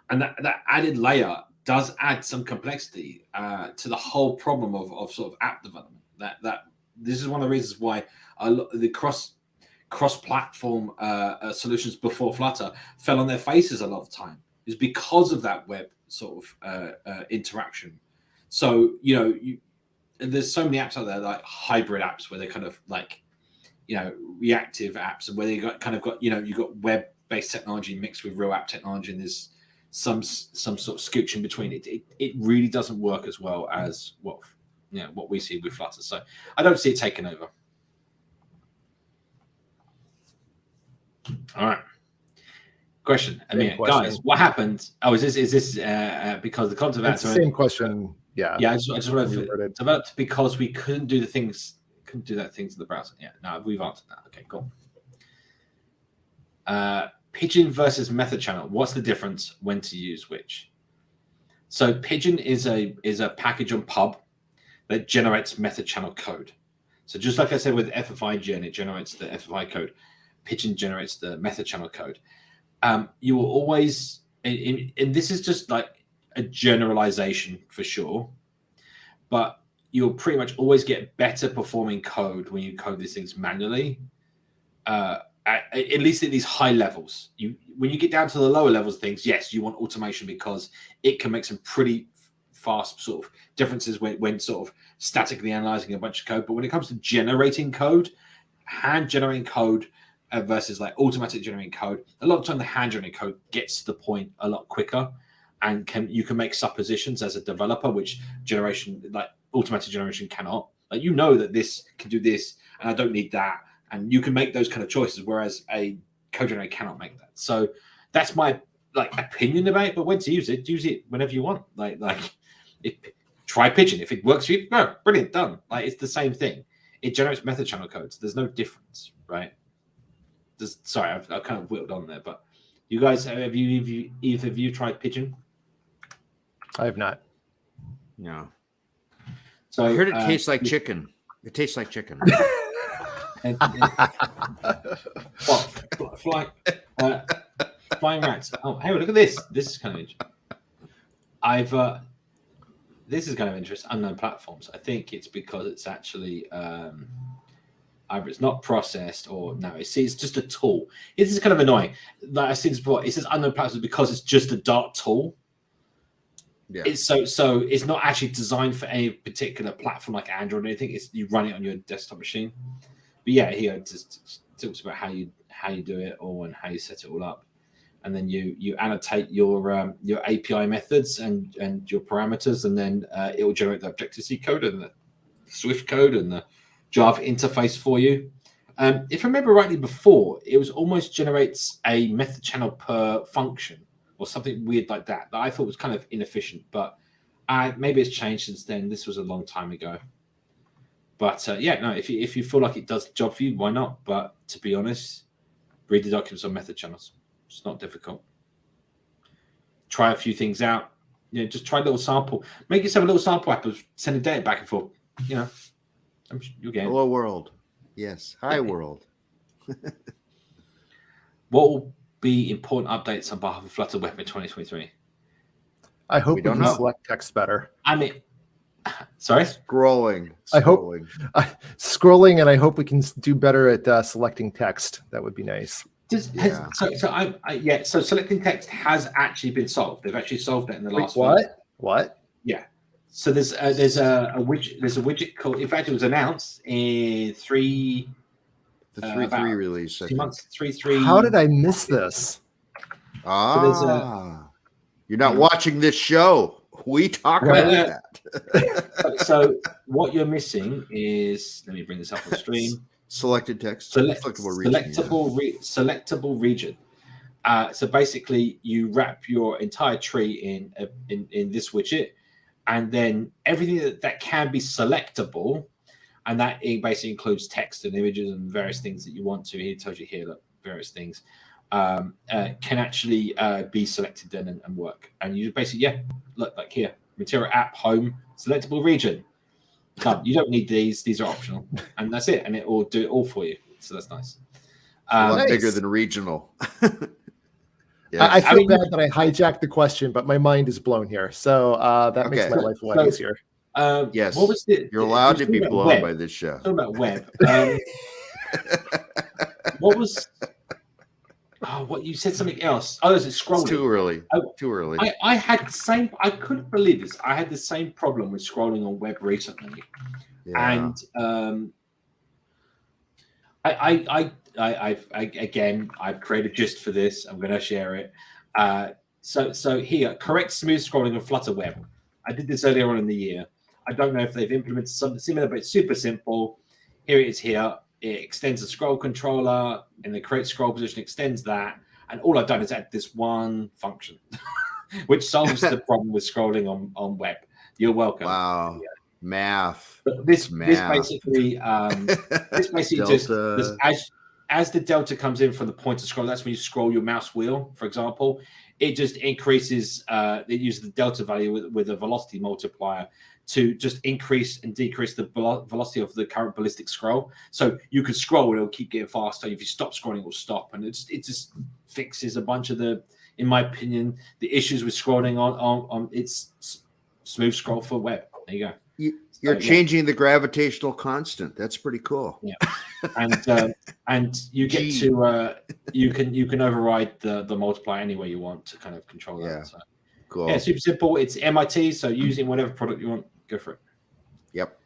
And that added layer does add some complexity to the whole problem of sort of app development. That this is one of the reasons why the cross-platform solutions before Flutter fell on their faces a lot of time, is because of that web sort of interaction. So, you know, there's so many apps out there, like hybrid apps, where they're kind of like, you know, reactive apps, and where you got you know, you've got web-based technology mixed with real app technology, and there's some sort of scooch in between. It really doesn't work as well as what we see with Flutter. So I don't see it taking over. All right. Question, Amir. Guys, what happened? Oh, is this because the content? It's the same question. Yeah. Yeah. I just want to developed because we couldn't do things in the browser. Yeah. No, we've answered that. Okay, cool. Pigeon versus method channel. What's the difference when to use which? So Pigeon is a package on pub that generates method channel code. So just like I said with FFI gen, it generates the FFI code. Pigeon generates the method channel code. You will always, and this is just like a generalization for sure, but you'll pretty much always get better performing code when you code these things manually. At least at these high levels. When you get down to the lower levels of things, yes, you want automation because it can make some pretty fast sort of differences when sort of statically analyzing a bunch of code. But when it comes to generating code, hand generating code versus like automatic generating code, a lot of the time the hand generating code gets to the point a lot quicker, and you can make suppositions as a developer, which automatic generation cannot. Like, you know that this can do this, and I don't need that. And you can make those kind of choices, whereas a code generator cannot make that. So that's my opinion about it. But when to use it whenever you want. Try Pigeon. If it works for you, no, brilliant, done. Like, it's the same thing. It generates method channel codes. There's no difference, right? Sorry, I've kind of whittled on there, but you guys, either of you tried Pigeon? I have not. No. So I heard it tastes like chicken. It tastes like chicken. Flying rats. Oh, hey, look at this. This is kind of interesting. This is kind of interesting. Unknown platforms. I think it's because it's actually either it's not processed or no. It's just a tool. This is kind of annoying. Like I said before, it says unknown platforms because it's just a Dart tool. Yeah. It's so it's not actually designed for any particular platform like Android or anything. It's you run it on your desktop machine. But yeah, here it just talks about how you do it all and how you set it all up, and then you annotate your API methods and your parameters, and then it will generate the Objective-C code and the Swift code and the Java interface for you. If I remember rightly, before it was almost generates a method channel per function or something weird like that I thought was kind of inefficient, but maybe it's changed since then. This was a long time ago. But yeah, no, if you feel like it does the job for you, why not? But to be honest, read the documents on method channels. It's not difficult. Try a few things out. Just try a little sample. Make yourself a little sample app of sending data back and forth. You'll get it. Hello world. Yes. Hi world. What will be important updates on behalf of Flutter WEB in 2023? I hope We we don't can know. select text better. I mean, sorry? Scrolling. I hope- Scrolling, and I hope we can do better at selecting text. That would be nice. So selecting text has actually been solved. They've actually solved it in the last. What? Yeah. So there's a widget called. In fact, it was announced in The 3.3 release. I 2 think. months. 3.3. How did I miss this? You're not watching this show. We talk about that. So what you're missing is, let me bring this up on stream. Selected text. Selectable region. So basically, you wrap your entire tree in this widget, and then everything that can be selectable, and that basically includes text and images and various things that you want to. It tells you here, look, various things can actually be selected then and work. And you basically, look, like here, material app, home, selectable region. You don't need these. These are optional. And that's it. And it will do it all for you. So that's nice. A lot bigger than regional. I feel bad that I hijacked the question, but my mind is blown here. So that makes my life a lot easier. Yes. What was You're allowed to be blown by this show. Talking about web. What was... what you said something else? Oh, is it scrolling? It's too early. Too early. I had the same. I couldn't believe this. I had the same problem with scrolling on web recently, and I've created gist for this. I'm going to share it. So here, correct smooth scrolling on Flutter WEB. I did this earlier on in the year. I don't know if they've implemented something similar, but it's super simple. Here it is. Here. It extends the scroll controller in the create scroll position, extends that. And all I've done is add this one function, which solves the problem with scrolling on web. You're welcome. Wow. Math. But this basically just as the delta comes in from the pointer scroll, that's when you scroll your mouse wheel, for example. It just increases, it uses the delta value with a velocity multiplier to just increase and decrease the velocity of the current ballistic scroll. So you could scroll and it'll keep getting faster. If you stop scrolling, it will stop. And it just fixes a bunch of in my opinion, the issues with scrolling on its smooth scroll for web. There you go. You're changing the gravitational constant. That's pretty cool. Yeah. And you get to you can override the multiplier any way you want to kind of control that. Yeah. So, cool. Yeah, super simple. It's MIT, so using whatever product you want, go for it. Yep.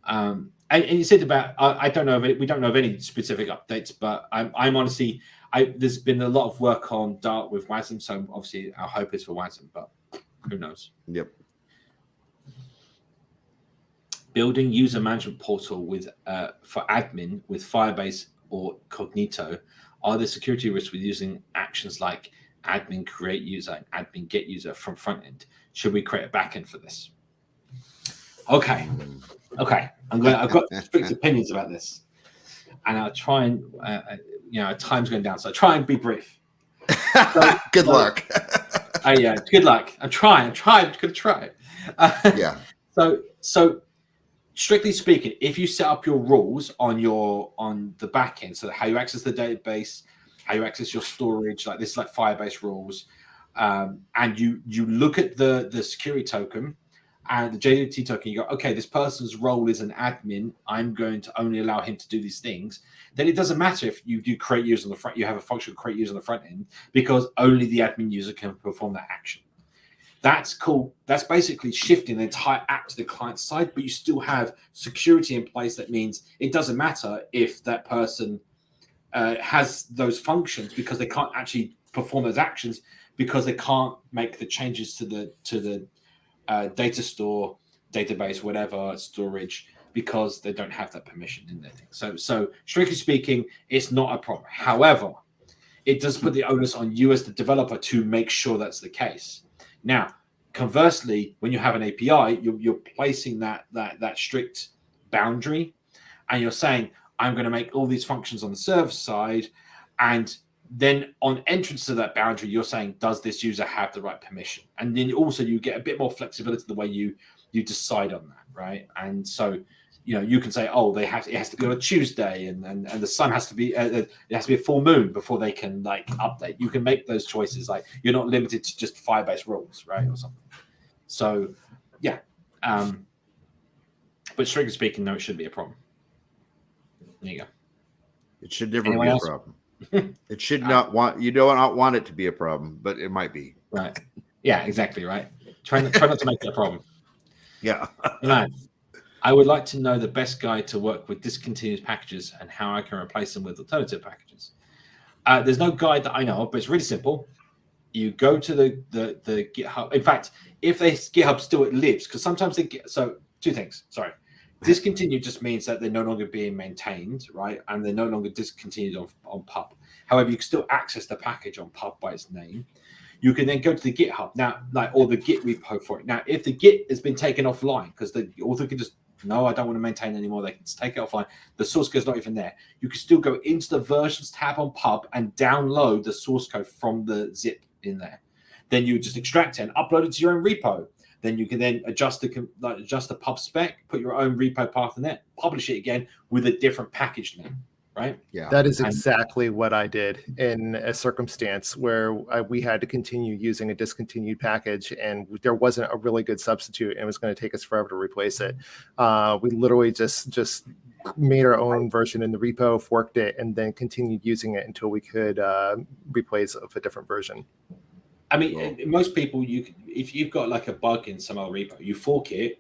And you said about I don't know we don't know of any specific updates, but I'm honestly there's been a lot of work on Dart with WASM, so obviously our hope is for WASM, but who knows? Yep. Building user management portal with for admin with Firebase or Cognito. Are there security risks with using actions like AdminCreateUser and AdminGetUser from frontend? Should we create a backend for this? Okay. I've got strict opinions about this, and I'll try and time's going down, so I'll try and be brief. Good luck. Good luck. I'm trying. I'm going to try. Yeah. So strictly speaking, if you set up your rules on the backend, so how you access the database, how you access your storage, like this is like Firebase rules, and you look at the security token and the JWT token, you go, okay, this person's role is an admin. I'm going to only allow him to do these things. Then it doesn't matter if you do create user on the front, you have a function create user on the front end, because only the admin user can perform that action. That's cool. That's basically shifting the entire app to the client side, but you still have security in place. That means it doesn't matter if that person has those functions, because they can't actually perform those actions, because they can't make the changes to the data store, database, whatever, storage, because they don't have that permission in their thing. So strictly speaking, it's not a problem. However, it does put the onus on you as the developer to make sure that's the case. Now, conversely, when you have an API, you're placing that strict boundary, and you're saying, I'm going to make all these functions on the server side, and then on entrance to that boundary, you're saying, does this user have the right permission? And then also you get a bit more flexibility the way you decide on that, right? And so, you can say, oh, it has to go on a Tuesday, and the sun has to be it has to be a full moon before they can like update. You can make those choices. Like, you're not limited to just Firebase rules, right, or something. So, yeah. But strictly speaking, no, it shouldn't be a problem. There you go. It should never be a problem. It should not you do not want it to be a problem, but it might be. Right. Yeah, exactly. Right. Try not to make it a problem. Yeah. I would like to know the best guide to work with discontinued packages and how I can replace them with alternative packages. There's no guide that I know of, but it's really simple. You go to the GitHub. In fact, if GitHub still lives, because sometimes they get, so two things. Sorry. Discontinued just means that they're no longer being maintained, right? And they're no longer discontinued on pub. However, you can still access the package on pub by its name. You can then go to the GitHub now, or the Git repo for it. Now, if the Git has been taken offline, because the author can just, no, I don't want to maintain anymore, they can take it offline. The source code is not even there. You can still go into the versions tab on pub and download the source code from the zip in there. Then you just extract it and upload it to your own repo. Then you can then adjust the pub spec, put your own repo path in there, publish it again with a different package name, right? Yeah, that is exactly what I did in a circumstance where we had to continue using a discontinued package, and there wasn't a really good substitute, and it was going to take us forever to replace it. We literally just made our own version in the repo, forked it, and then continued using it until we could replace it with a different version. I mean, most people, if you've got like a bug in some other repo, you fork it,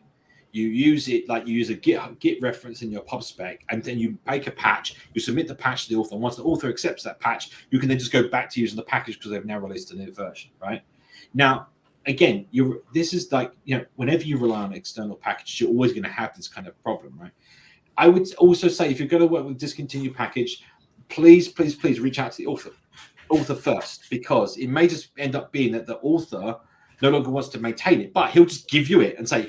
you use it, like you use a Git reference in your pub spec, and then you make a patch, you submit the patch to the author, and once the author accepts that patch, you can then just go back to using the package because they've now released a new version, right? Now, again, this is like, whenever you rely on external packages, you're always going to have this kind of problem, right? I would also say, if you're going to work with discontinued package, please reach out to the author first, because it may just end up being that the author no longer wants to maintain it, but he'll just give you it and say,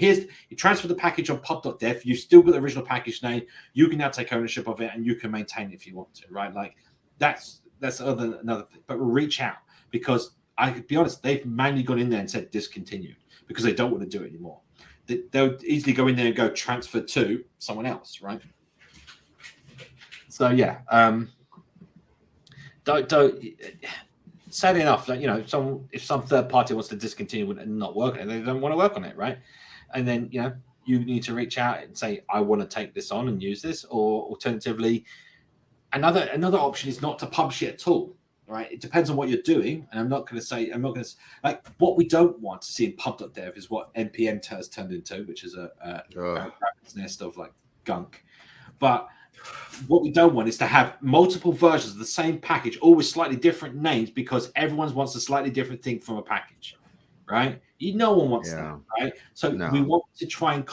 you transfer the package on pub.dev, you've still got the original package name, you can now take ownership of it and you can maintain it if you want to, right? Like that's another thing. But reach out, because I could be honest, they've manually gone in there and said discontinued because they don't want to do it anymore. They'll easily go in there and go transfer to someone else, right? So yeah, don't. Sadly enough, like, if some third party wants to discontinue and not work on it, they don't want to work on it, right? And then you need to reach out and say, I want to take this on and use this, or alternatively, another option is not to publish it at all, right? It depends on what you're doing, and I'm not going to say like what we don't want to see in pub.dev is what npm has turned into, which is a nest of like gunk, but what we don't want is to have multiple versions of the same package, all with slightly different names, because everyone wants a slightly different thing from a package, right? No one wants that, right? So we want to try and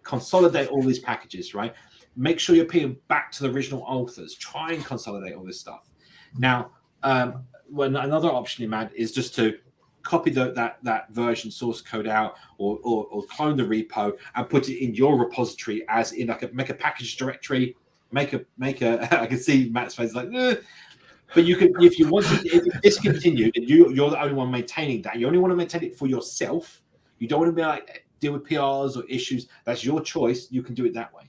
consolidate all these packages, right? Make sure you're peeling back to the original authors. Try and consolidate all this stuff. Now, another option, Imad, is just to copy that version source code out, or clone the repo and put it in your repository as in make a package directory. Make a. I can see Matt's face like, but you can, if you want to, if it's discontinued and you're the only one maintaining that, you only want to maintain it for yourself. You don't want to be like deal with PRs or issues, that's your choice. You can do it that way.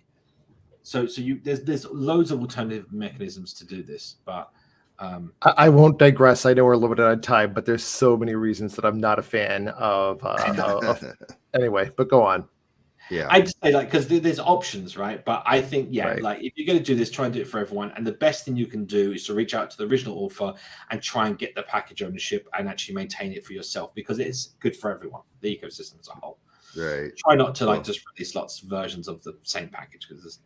So there's loads of alternative mechanisms to do this, but I won't digress. I know we're a little bit out of time, but there's so many reasons that I'm not a fan of anyway, but go on. Yeah, I just say because there's options, right? But I think Right. like if you're going to do this, try and do it for everyone. And the best thing you can do is to reach out to the original author and try and get the package ownership and actually maintain it for yourself, because it's good for everyone, the ecosystem as a whole. right. Try not to just release lots of versions of the same package, because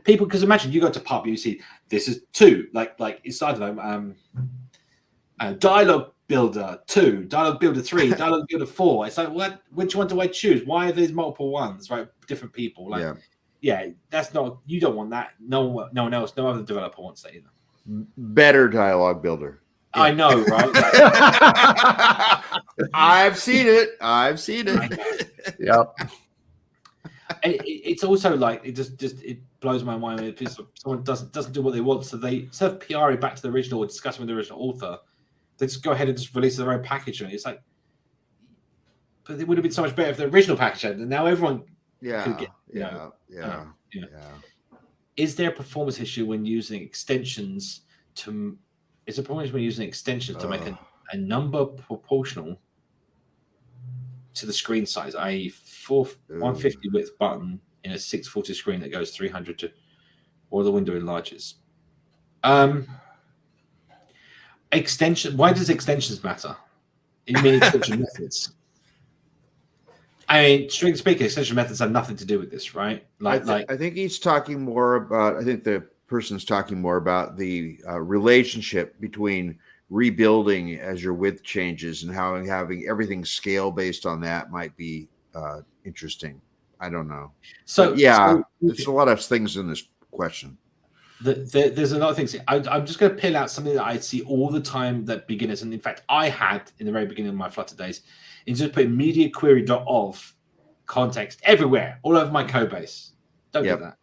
people. Because imagine you go to pub, you see this is 2, like it's I don't know, dialogue builder 2, dialogue builder 3, dialogue builder 4. It's like, what? Which one do I choose? Why are there multiple ones? Right, different people. Like, yeah, that's not. You don't want that. No one else. No other developer wants that either. Better dialogue builder. I know, right? I've seen it. Yep. It's also like it blows my mind if someone doesn't do what they want, so they instead of PRing back to the original or discussing with the original author, they just go ahead and just release their own package. And it's like, but it would have been so much better if the original package had, and now everyone could get, yeah. Is there a performance issue when using extensions to? Is there a performance when using extensions to make a number proportional to the screen size, i.e., 150 width button in a 640 screen that goes 300 to, or the window enlarges? Extension. Why does extensions matter? You mean extension methods? I mean, strictly speaking, extension methods have nothing to do with this, right? I think he's talking more about. I think the person's talking more about the relationship between rebuilding as your width changes and how having everything scale based on that might be interesting. I don't know. So there's a lot of things in this question. There's a lot of things. I'm just going to peel out something that I see all the time that beginners, and in fact I had in the very beginning of my Flutter days, is just put media query.of context everywhere, all over my code base. Don't do that.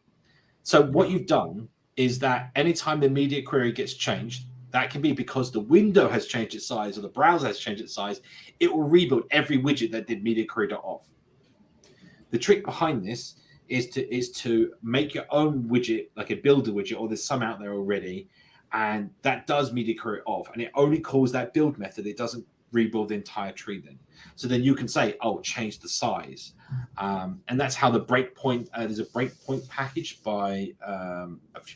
So what you've done is that anytime the media query gets changed, that can be because the window has changed its size or the browser has changed its size, it will rebuild every widget that did media query.of. The trick behind this is to make your own widget, like a builder widget, or there's some out there already, and that does media query of, and it only calls that build method. It doesn't rebuild the entire tree then. So then you can say, oh, change the size. And that's how the breakpoint, there's a breakpoint package by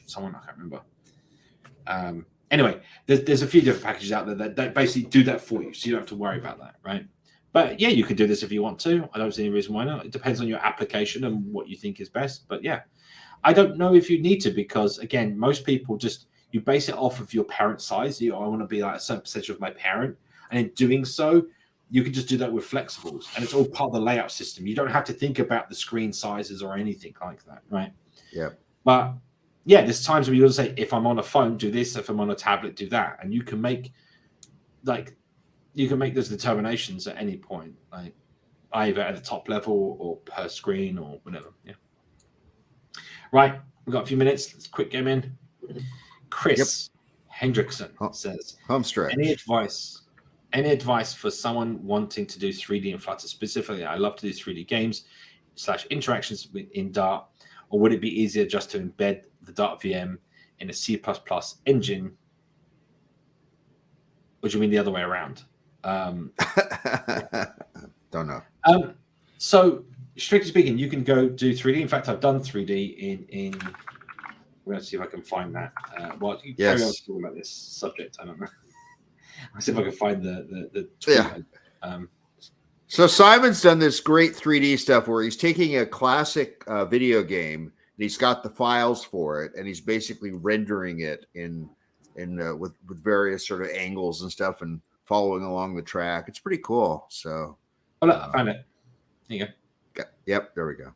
someone, I can't remember. Anyway, there's a few different packages out there that basically do that for you, so you don't have to worry about that, right? But yeah, you can do this if you want to. I don't see any reason why not. It depends on your application and what you think is best. But yeah, I don't know if you need to, because again, most people just, you base it off of your parent size. I want to be like a certain percentage of my parent. And in doing so, you can just do that with flexibles. And it's all part of the layout system. You don't have to think about the screen sizes or anything like that, right? Yeah. But yeah, there's times where you'll say, if I'm on a phone, do this. If I'm on a tablet, do that. And you can make those determinations at any point, like either at the top level or per screen or whatever. Yeah. Right. We've got a few minutes. Let's quick game in. Chris Hendrickson says, home stretch. Any advice for someone wanting to do 3D in Flutter? Specifically, I love to do 3D games / interactions in Dart, or would it be easier just to embed the Dart VM in a C++ engine? Or do you mean the other way around? Don't know. So strictly speaking, you can go do 3D. In fact, I've done 3D in we're going to see if I can find that. Well, you carry on talking about this subject. I don't know. I'll see if I can find the tweet. Yeah. So Simon's done this great 3D stuff where he's taking a classic video game and he's got the files for it, and he's basically rendering it in with various sort of angles and stuff and following along the track. It's pretty cool. So, oh, look, I found it. There you go. Yep, there we go.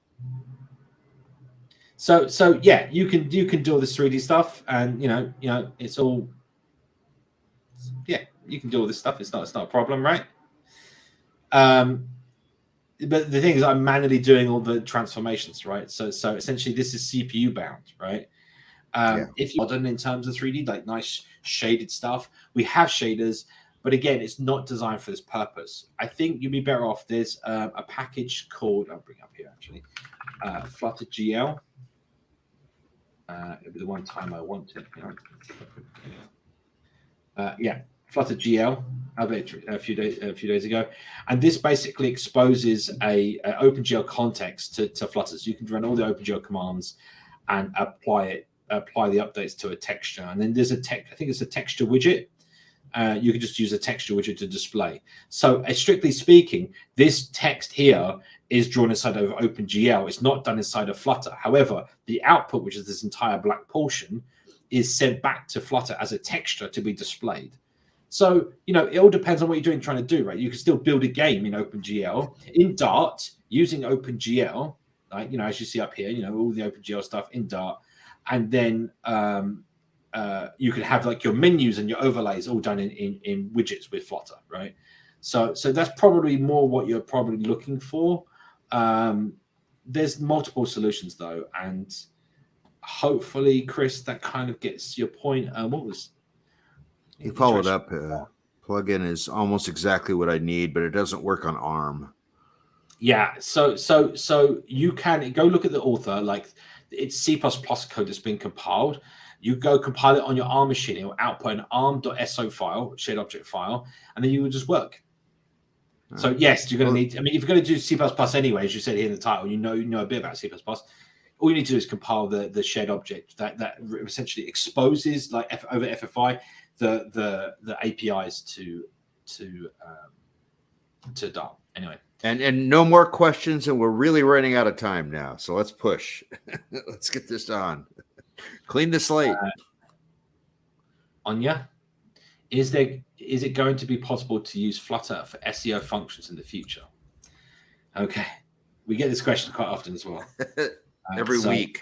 So yeah, you can do all this 3D stuff, and you know it's all, yeah, you can do all this stuff. It's not a problem, right? But the thing is, I'm manually doing all the transformations, right? So essentially, this is CPU bound, right? If you're modern in terms of 3D, like nice shaded stuff, we have shaders. But again, it's not designed for this purpose. I think you'd be better off. There's a package called, I'll bring up here actually, Flutter GL. It'll be the one time I want it. Yeah, Flutter GL. I updated a few days ago, and this basically exposes a OpenGL context to Flutter. So you can run all the OpenGL commands and apply the updates to a texture. And then there's I think it's a texture widget. You can just use a texture widget to display. So strictly speaking, this text here is drawn inside of OpenGL. It's not done inside of Flutter. However, the output, which is this entire black portion, is sent back to Flutter as a texture to be displayed. So, it all depends on what you're trying to do, right? You can still build a game in OpenGL, in Dart, using OpenGL, like, as you see up here, all the OpenGL stuff in Dart. And then you can have like your menus and your overlays all done in widgets with Flutter, right? So that's probably more what you're probably looking for. There's multiple solutions though, and hopefully, Chris, that kind of gets your point. What was he followed up? Plugin is almost exactly what I need, but it doesn't work on ARM. Yeah, so you can go look at the author. Like, it's C++ code that's been compiled. You go compile it on your ARM machine. It will output an ARM.so file, shared object file, and then you will just work. So yes, you're going to need. I mean, if you're going to do C++ anyway, as you said here in the title, you know a bit about C++. All you need to do is compile the shared object that essentially exposes, like over FFI, the APIs to Dart. Anyway. And no more questions, and we're really running out of time now. So let's push. Let's get this on. Clean the slate. Oniya, is it going to be possible to use Flutter for SEO functions in the future? Okay, we get this question quite often as well. Every week.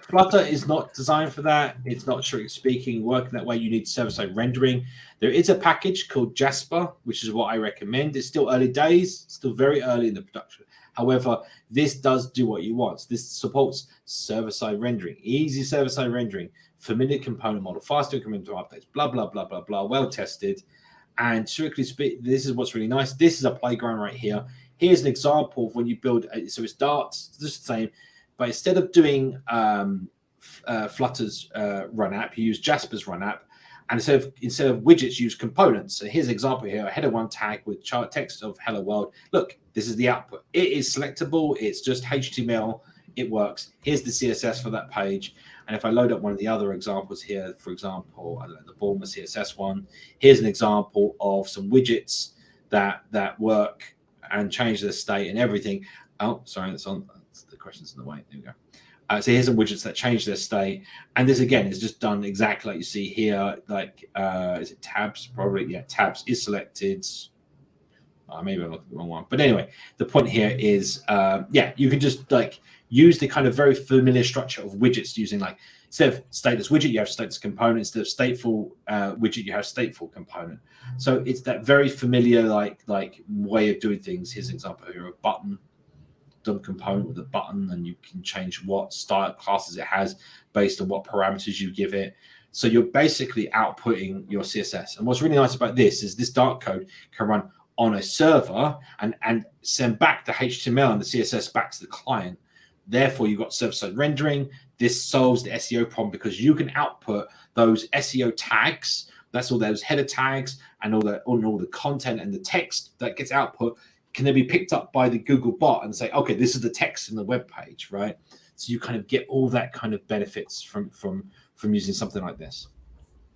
Flutter is not designed for that. It's not, strictly speaking, working that way. You need server-side rendering. There is a package called Jasper, which is what I recommend. It's still early days, still very early in the production. However, this does do what you want. This supports server-side rendering, easy server-side rendering, familiar component model, fast incremental updates, blah, blah, blah, blah, blah, well-tested. And strictly speaking, this is what's really nice. This is a playground right here. Here's an example of when you build, so it's dartz, just the same, but instead of doing Flutter's run app, you use Jasper's run app, and instead of widgets, use components. So here's an example here, a header 1 tag with chart text of hello world. Look, this is the output. It is selectable. It's just HTML. It works. Here's the CSS for that page. And if I load up one of the other examples here, for example, I don't know, the Bournemouth CSS one, here's an example of some widgets that work and change the state and everything. Oh, sorry, the question's in the way. There we go. So here's some widgets that change their state. And this, again, is just done exactly like you see here. Like, is it tabs? Probably, yeah, tabs is selected. Maybe I'm looking at the wrong one. But anyway, the point here is, you can just like use the kind of very familiar structure of widgets using, like, instead of status widget, you have status component. Instead of stateful widget, you have stateful component. So it's that very familiar like way of doing things. Here's an example here of button. DOM component with a button, and you can change what style classes it has based on what parameters you give it. So you're basically outputting your CSS. And what's really nice about this is this Dart code can run on a server and send back the HTML and the CSS back to the client. Therefore, you've got server-side rendering. This solves the SEO problem because you can output those SEO tags. That's all those header tags and all the content and the text that gets output can then be picked up by the Google bot and say, okay, this is the text in the web page, right? So you kind of get all that kind of benefits from using something like this.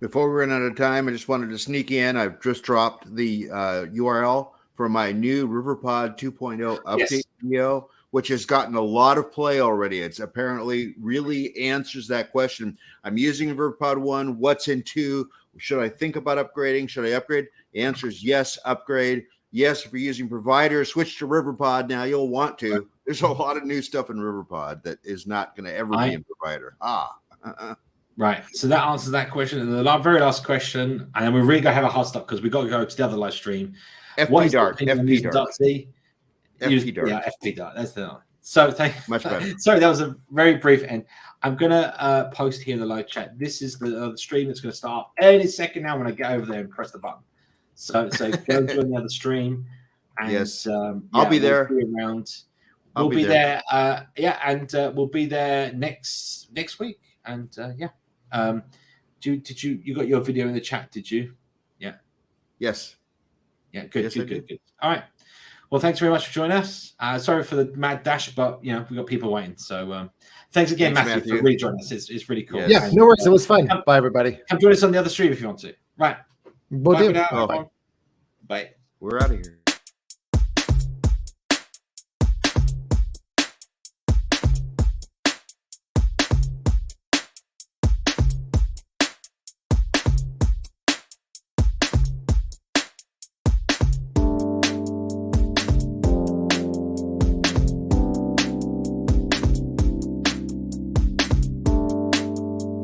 Before we run out of time, I just wanted to sneak in. I've just dropped the URL for my new RiverPod 2.0 update video, which has gotten a lot of play already. It's apparently really answers that question. I'm using RiverPod 1. What's in 2? Should I think about upgrading? Should I upgrade? The answer is yes, upgrade. Yes, if you're using provider, switch to RiverPod now. You'll want to. There's a lot of new stuff in RiverPod that is not going to ever be in provider. Right. So that answers that question. And the very last question, and then we're really going to have a hard stop because we've got to go to the other live stream. FP Dart. FP Dart. FP Dart. Yeah, FP Dart. That's the So thank Much better. Sorry, that was a very brief end. I'm gonna post here in the live chat. This is the stream that's gonna start any second now when I get over there and press the button. So go join the other stream. And, Yes, yeah, I'll be there. We'll be around. I'll We'll be there. We'll be there next week. And did you got your video in the chat? Did you? Yeah. Yes. Yeah. Good. Yes, Good. All right. Well, thanks very much for joining us. Sorry for the mad dash, but we got people waiting. So thanks again, Matthew, for rejoining us. It's really cool. Yes. Yeah, no worries. It was fun. Bye, everybody. Come join us on the other stream if you want to. Right. We'll Bye do. for now, Oh. everyone. Bye. We're out of here.